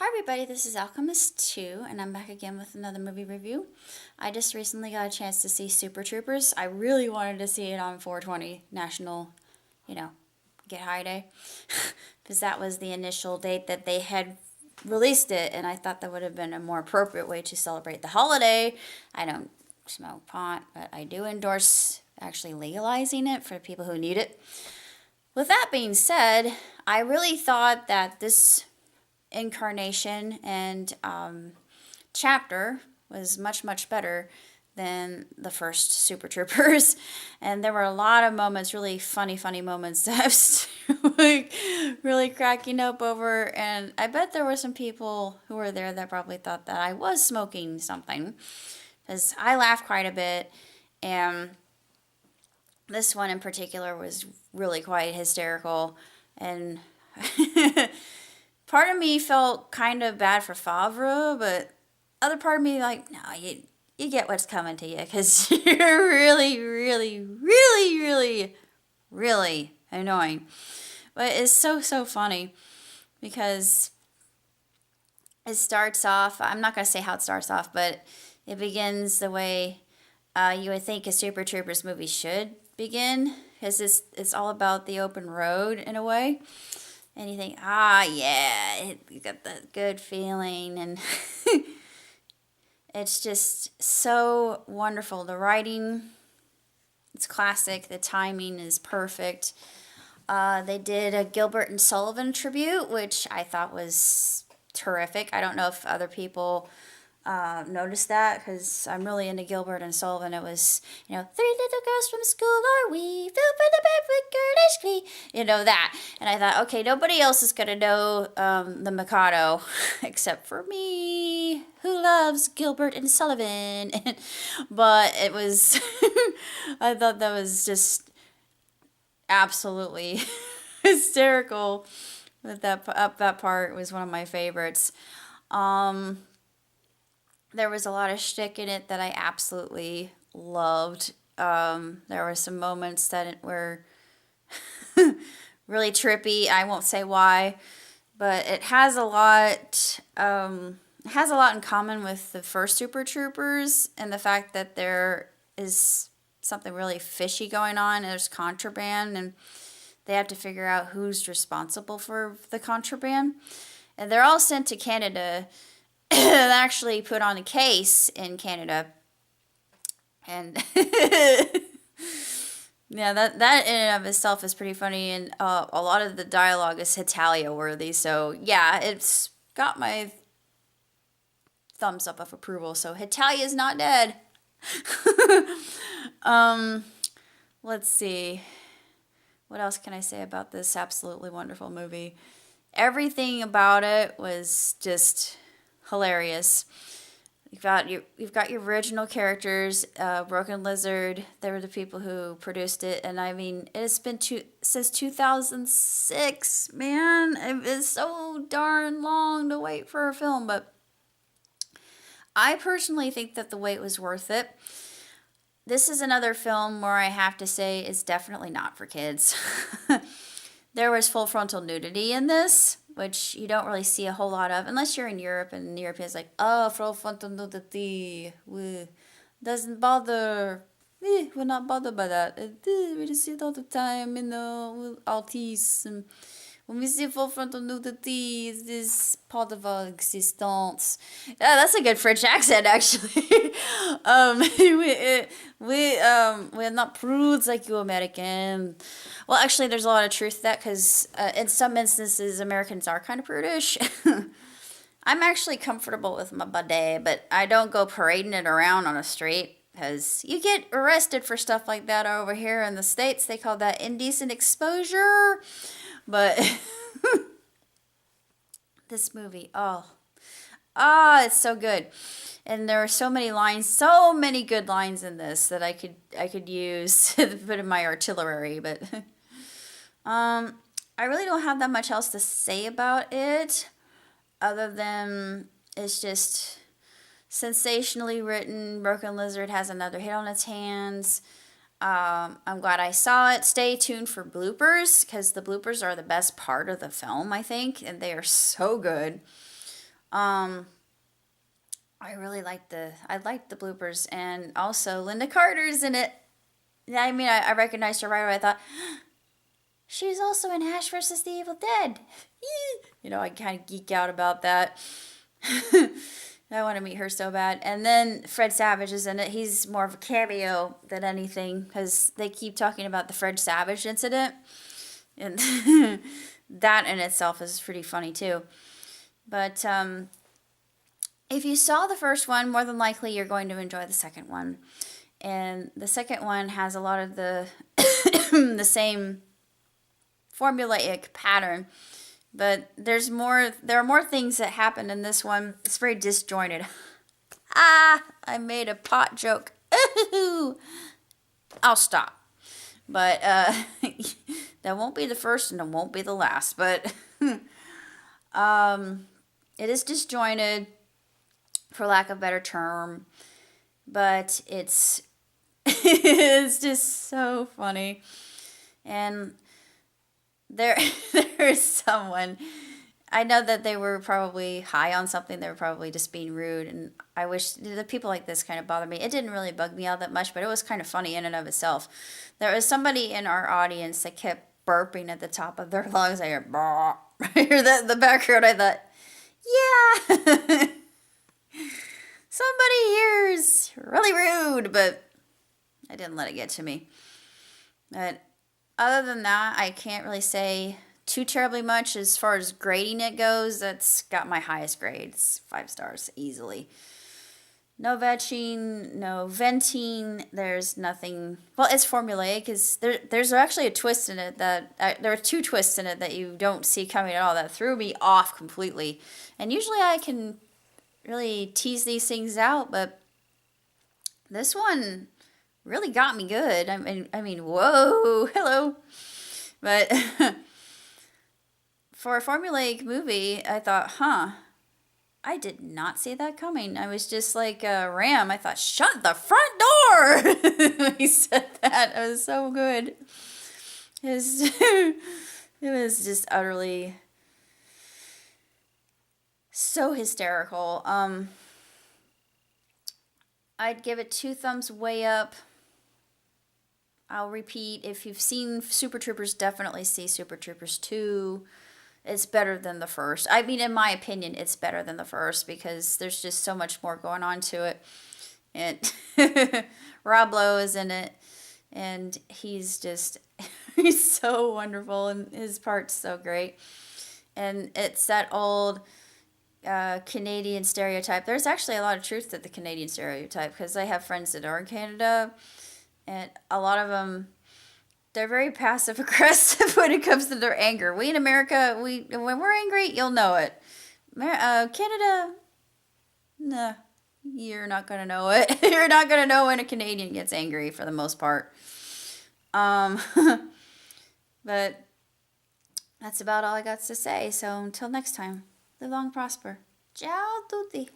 Hi everybody, this is Alchemist 2, and I'm back again with another movie review. I just recently got a chance to see Super Troopers. I really wanted to see it on 420 National, you know, Get High Day, because that was the initial date that they had released it, and I thought that would have been a more appropriate way to celebrate the holiday. I don't smoke pot, but I do endorse actually legalizing it for people who need it. With that being said, I really thought that this incarnation and chapter was much better than the first Super Troopers, and there were a lot of moments, really funny moments that I was like really cracking up over. And I bet there were some people who were there that probably thought that I was smoking something, because I laughed quite a bit, and this one in particular was really quite hysterical. And part of me felt kind of bad for Favre, but other part of me like, no, you get what's coming to you, because you're really annoying. But it's so funny, because it starts off, I'm not going to say how it starts off, but it begins the way you would think a Super Troopers movie should begin, because it's all about the open road in a way. And you think, yeah, you got that good feeling, and it's just so wonderful. The writing, it's classic. The timing is perfect. They did a Gilbert and Sullivan tribute, which I thought was terrific. I don't know if other people noticed that, because I'm really into Gilbert and Sullivan. It was, three little girls from school are we, filled for the bed with girlish glee, that. And I thought, okay, nobody else is going to know the Mikado except for me, who loves Gilbert and Sullivan. But it was, I thought that was just absolutely hysterical. That part was one of my favorites. There was a lot of shtick in it that I absolutely loved. There were some moments that were really trippy. I won't say why, but it has a lot. It has a lot in common with the first Super Troopers, and the fact that there is something really fishy going on. There's contraband, and they have to figure out who's responsible for the contraband. And they're all sent to Canada. Actually put on a case in Canada, and yeah, that in and of itself is pretty funny, and a lot of the dialogue is Hitalia worthy. So yeah, it's got my thumbs up of approval. So Hitalia is not dead. Let's see, what else can I say about this absolutely wonderful movie? Everything about it was just hilarious. You've got your original characters, Broken Lizard. They were the people who produced it, and I mean, it's been since 2006. Man, it's so darn long to wait for a film, but I personally think that the wait was worth it. This is another film where I have to say it's definitely not for kids. There was full frontal nudity in this, which you don't really see a whole lot of, unless you're in Europe, and Europe is like, oh, full frontal nudity, doesn't bother, we're not bothered by that, we just see it all the time, with autism. When we see full frontal nudity, it's this part of our existence. Yeah, that's a good French accent, actually. We're not prudes like you American. Well, actually, there's a lot of truth to that, because in some instances, Americans are kind of prudish. I'm actually comfortable with my bidet, but I don't go parading it around on a street, because you get arrested for stuff like that over here in the States. They call that indecent exposure. But this movie, it's so good. And there are so many lines, so many good lines in this that I could use to put in my artillery. But I really don't have that much else to say about it, other than it's just sensationally written. Broken Lizard has another hit on its hands. I'm glad I saw it. Stay tuned for bloopers, because the bloopers are the best part of the film, I think, and they are so good. Um, I liked the bloopers, and also Linda Carter's in it. Yeah, I mean, I recognized her right away. I thought, she's also in Ash versus the Evil Dead. You know, I kind of geek out about that. I want to meet her so bad. And then Fred Savage is in it. He's more of a cameo than anything because they keep talking about the Fred Savage incident. And that in itself is pretty funny too. But if you saw the first one, more than likely you're going to enjoy the second one. And the second one has a lot of the the same formulaic pattern, but there are more things that happen in this one. It's very disjointed. I made a pot joke. Ooh, I'll stop. But that won't be the first and it won't be the last, but it is disjointed for lack of a better term, but it's it's just so funny. And there is someone, I know that they were probably high on something, they were probably just being rude, and I wish the people like this kind of bother me. It didn't really bug me all that much, but it was kind of funny in and of itself. There was somebody in our audience that kept burping at the top of their lungs. I hear, bah. I hear that in the background. I thought, yeah, somebody here is really rude, but I didn't let it get to me. But other than that, I can't really say too terribly much as far as grading it goes. That's got my highest grades, 5 stars easily. No vetching, no venting. There's nothing. Well, it's formulaic. There's actually a twist in it that there are 2 twists in it that you don't see coming at all. That threw me off completely. And usually I can really tease these things out, but this one really got me good. I mean, whoa, hello. But for a formulaic movie, I thought, I did not see that coming. I was just like Ram. I thought, shut the front door. When he said that, it was so good. It was just utterly so hysterical. I'd give it 2 thumbs way up. I'll repeat, if you've seen Super Troopers, definitely see Super Troopers 2. It's better than the first. I mean, in my opinion, it's better than the first because there's just so much more going on to it. And Rob Lowe is in it, and he's so wonderful, and his part's so great. And it's that old Canadian stereotype. There's actually a lot of truth to the Canadian stereotype because I have friends that are in Canada, and a lot of them, they're very passive aggressive when it comes to their anger. We in America, when we're angry, you'll know it. Canada, nah, you're not gonna know it. You're not gonna know when a Canadian gets angry for the most part. But that's about all I got to say. So until next time, live long, prosper. Ciao tutti.